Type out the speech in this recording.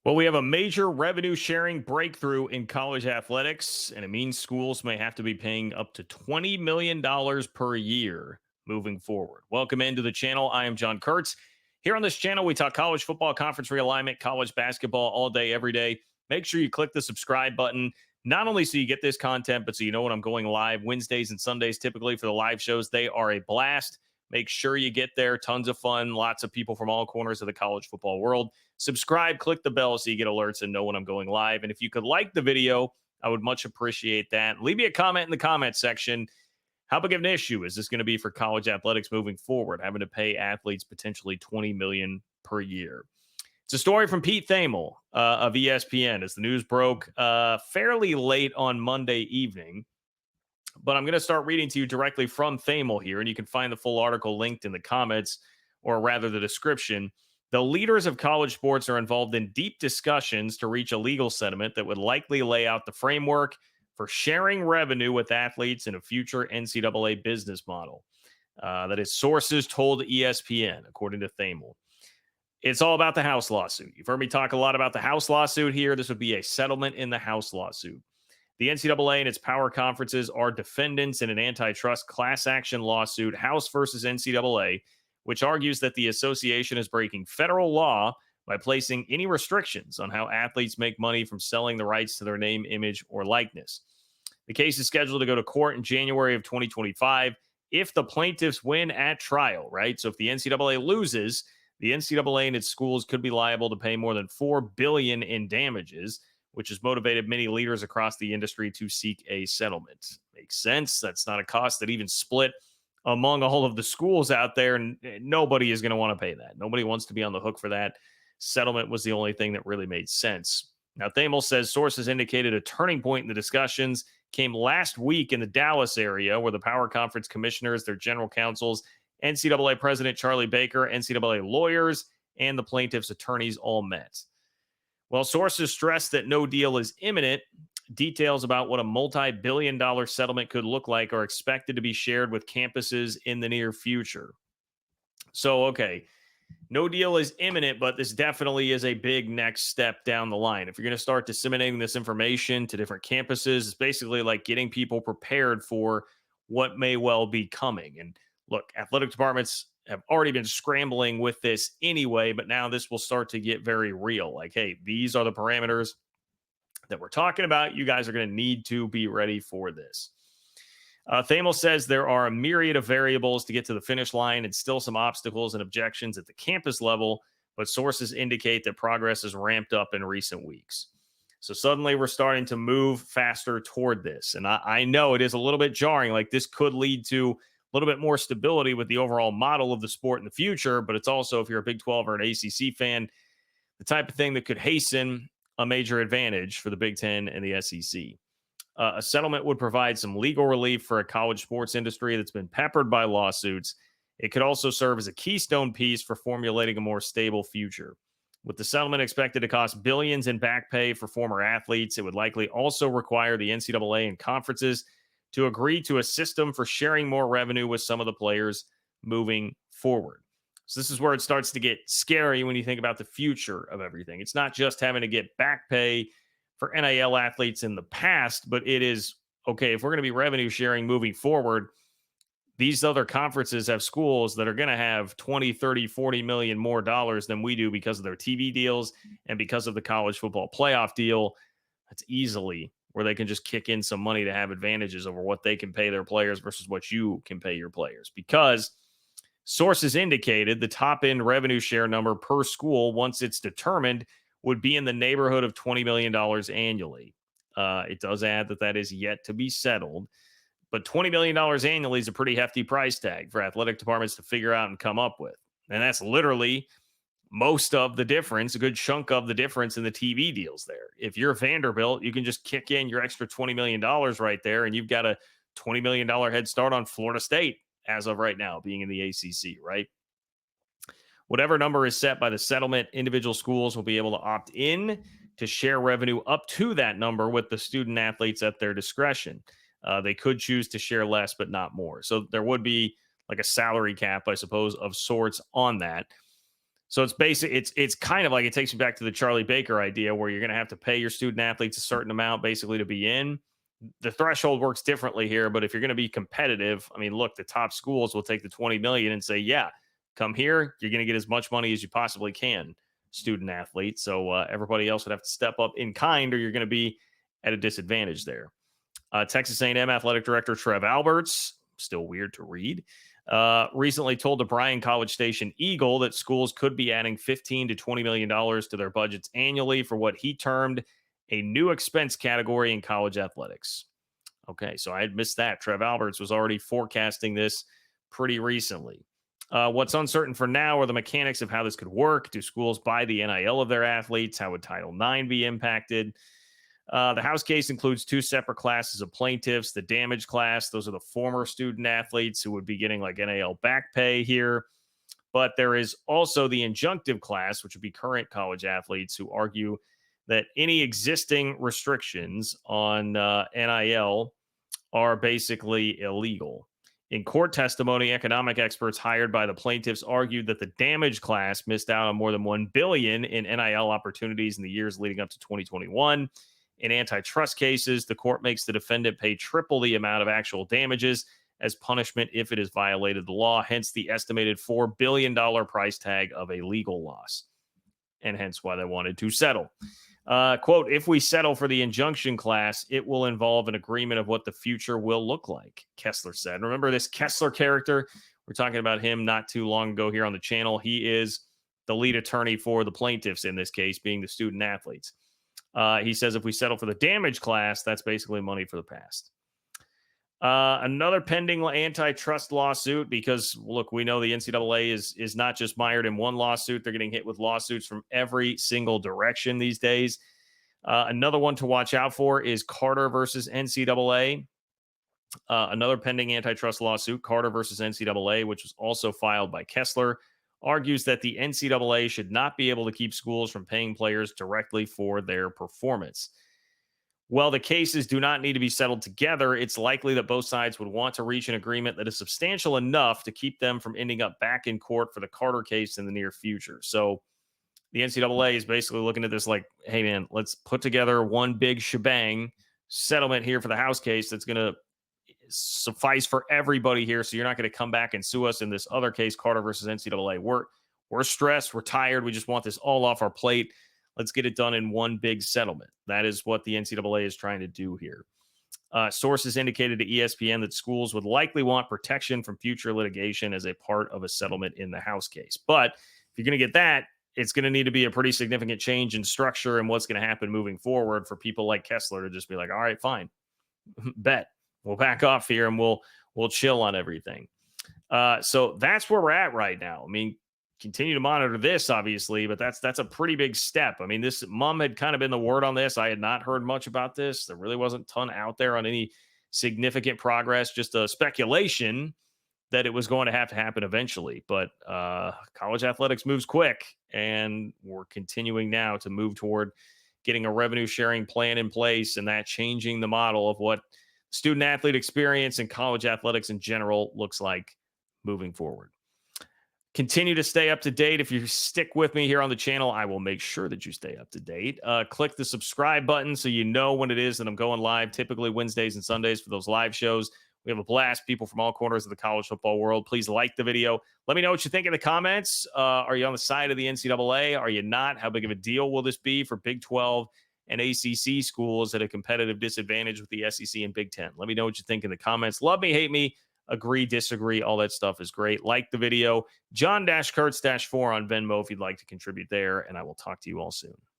Well, we have a major revenue sharing breakthrough in college athletics, and it means schools may have to be paying up to $20 million per year moving forward. Welcome into the channel. I am John Kurtz. Here on this channel, we talk college football, conference realignment, college basketball all day, every day. Make sure you click the subscribe button, not only so you get this content, but so you know when I'm going live Wednesdays and Sundays, typically for the live shows. They are a blast. Make sure you get there. Tons of fun. Lots of people from all corners of the college football world. Subscribe, click the bell so you get alerts and know when I'm going live. And if you could like the video, I would much appreciate that. Leave me a comment in the comment section. How big of an issue is this going to be for college athletics moving forward, having to pay athletes potentially $20 million per year? It's a story from Pete Thamel of ESPN as the news broke fairly late on Monday evening. But I'm going to start reading to you directly from Thamel here, and you can find the full article linked in the comments, or rather the description. The leaders of college sports are involved in deep discussions to reach a legal settlement that would likely lay out the framework for sharing revenue with athletes in a future NCAA business model. That is, sources told ESPN, according to Thamel. It's all about the House lawsuit. You've heard me talk a lot about the House lawsuit here. This would be a settlement in the House lawsuit. The NCAA and its power conferences are defendants in an antitrust class action lawsuit, House versus NCAA, which argues that the association is breaking federal law by placing any restrictions on how athletes make money from selling the rights to their name, image, or likeness. The case is scheduled to go to court in January of 2025 if the plaintiffs win at trial, right? So if the NCAA loses, the NCAA and its schools could be liable to pay more than $4 billion in damages, which has motivated many leaders across the industry to seek a settlement. Makes sense. That's not a cost that even split among all of the schools out there, and nobody is going to want to pay that. Nobody wants to be on the hook for that. Settlement was the only thing that really made sense. Now, Thamel says sources indicated a turning point in the discussions came last week in the Dallas area, where the Power Conference commissioners, their general counsels, NCAA President Charlie Baker, NCAA lawyers, and the plaintiffs' attorneys all met. Well, sources stress that no deal is imminent. Details about what a multi-billion-dollar settlement could look like are expected to be shared with campuses in the near future. So, okay, no deal is imminent, but this definitely is a big next step down the line. If you're going to start disseminating this information to different campuses, it's basically like getting people prepared for what may well be coming. And look, athletic departments have already been scrambling with this anyway, but now this will start to get very real. Like, hey, these are the parameters that we're talking about. You guys are going to need to be ready for this. Thamel says there are a myriad of variables to get to the finish line and still some obstacles and objections at the campus level, but sources indicate that progress has ramped up in recent weeks. So suddenly we're starting to move faster toward this. And I know it is a little bit jarring. Like, this could lead to a little bit more stability with the overall model of the sport in the future, but it's also, if you're a Big 12 or an ACC fan, the type of thing that could hasten a major advantage for the Big 10 and the SEC. A settlement would provide some legal relief for a college sports industry that's been peppered by lawsuits. It could also serve as a keystone piece for formulating a more stable future. With the settlement expected to cost billions in back pay for former athletes, it would likely also require the NCAA and conferences to agree to a system for sharing more revenue with some of the players moving forward. So this is where it starts to get scary when you think about the future of everything. It's not just having to get back pay for NIL athletes in the past, but it is, okay, if we're going to be revenue sharing moving forward, these other conferences have schools that are going to have 20, 30, 40 million more dollars than we do because of their TV deals and because of the college football playoff deal. That's easily where they can just kick in some money to have advantages over what they can pay their players versus what you can pay your players. Because sources indicated the top end revenue share number per school, once it's determined, would be in the neighborhood of $20 million annually. It does add that that is yet to be settled. But $20 million annually is a pretty hefty price tag for athletic departments to figure out and come up with. And that's literally most of the difference, a good chunk of the difference in the TV deals there. If you're Vanderbilt, you can just kick in your extra $20 million right there, and you've got a $20 million head start on Florida State as of right now, being in the ACC, right? Whatever number is set by the settlement, individual schools will be able to opt in to share revenue up to that number with the student athletes at their discretion. They could choose to share less, but not more. So there would be like a salary cap, I suppose, of sorts on that. So it's basic. It's kind of like it takes you back to the Charlie Baker idea where you're going to have to pay your student athletes a certain amount basically to be in. The threshold works differently here, but if you're going to be competitive, I mean, look, the top schools will take the 20 million and say, yeah, come here. You're going to get as much money as you possibly can, student athletes. So everybody else would have to step up in kind, or you're going to be at a disadvantage there. Texas A&M athletic director Trev Alberts, still weird to read, recently told the Bryan College Station Eagle that schools could be adding $15 to $20 million to their budgets annually for what he termed a new expense category in college athletics. Okay, so I had missed that. Trev Alberts was already forecasting this pretty recently. What's uncertain for now are the mechanics of how this could work. Do schools buy the NIL of their athletes? How would Title IX be impacted? The House case includes two separate classes of plaintiffs. The damage class, those are the former student athletes who would be getting like NIL back pay here. But there is also the injunctive class, which would be current college athletes who argue that any existing restrictions on NIL are basically illegal. In court testimony, economic experts hired by the plaintiffs argued that the damage class missed out on more than $1 billion in NIL opportunities in the years leading up to 2021. In antitrust cases, the court makes the defendant pay triple the amount of actual damages as punishment if it has violated the law, hence the estimated $4 billion price tag of a legal loss, and hence why they wanted to settle. Quote, if we settle for the injunction class, it will involve an agreement of what the future will look like, Kessler said. Remember this Kessler character? We're talking about him not too long ago here on the channel. He is the lead attorney for the plaintiffs in this case, being the student athletes. He says if we settle for the damage class, that's basically money for the past. Another pending antitrust lawsuit because, look, we know the NCAA is not just mired in one lawsuit. They're getting hit with lawsuits from every single direction these days. Another one to watch out for is Carter versus NCAA. Another pending antitrust lawsuit, Carter versus NCAA, which was also filed by Kessler, argues that the NCAA should not be able to keep schools from paying players directly for their performance. While the cases do not need to be settled together, it's likely that both sides would want to reach an agreement that is substantial enough to keep them from ending up back in court for the Carter case in the near future. So the NCAA is basically looking at this like, hey, man, let's put together one big shebang settlement here for the House case that's going to suffice for everybody here. So you're not going to come back and sue us in this other case, Carter versus NCAA. We're stressed. We're tired. We just want this all off our plate. Let's get it done in one big settlement. That is what the NCAA is trying to do here. Sources indicated to ESPN that schools would likely want protection from future litigation as a part of a settlement in the House case. But if you're going to get that, it's going to need to be a pretty significant change in structure and what's going to happen moving forward for people like Kessler to just be like, all right, fine, bet. We'll back off here and we'll chill on everything. So that's where we're at right now. I mean, continue to monitor this, obviously, but that's a pretty big step. I mean, this mom had kind of been the word on this. I had not heard much about this. There really wasn't a ton out there on any significant progress, just a speculation that it was going to have to happen eventually. But college athletics moves quick, and we're continuing now to move toward getting a revenue sharing plan in place and that changing the model of what student athlete experience and college athletics in general looks like moving forward. Continue to stay up to date. If you stick with me here on the channel, I will make sure that you stay up to date. Click the subscribe button so you know when it is that I'm going live, typically Wednesdays and Sundays for those live shows. We have a blast, people from all corners of the college football world. Please like the video. Let me know what you think in the comments. Are you on the side of the NCAA? Are you not? How big of a deal will this be for Big 12 and ACC schools at a competitive disadvantage with the SEC and Big 10? Let me know what you think in the comments. Love me, hate me, agree, disagree. All that stuff is great. Like the video. John-Kurtz-4 on Venmo if you'd like to contribute there, and I will talk to you all soon.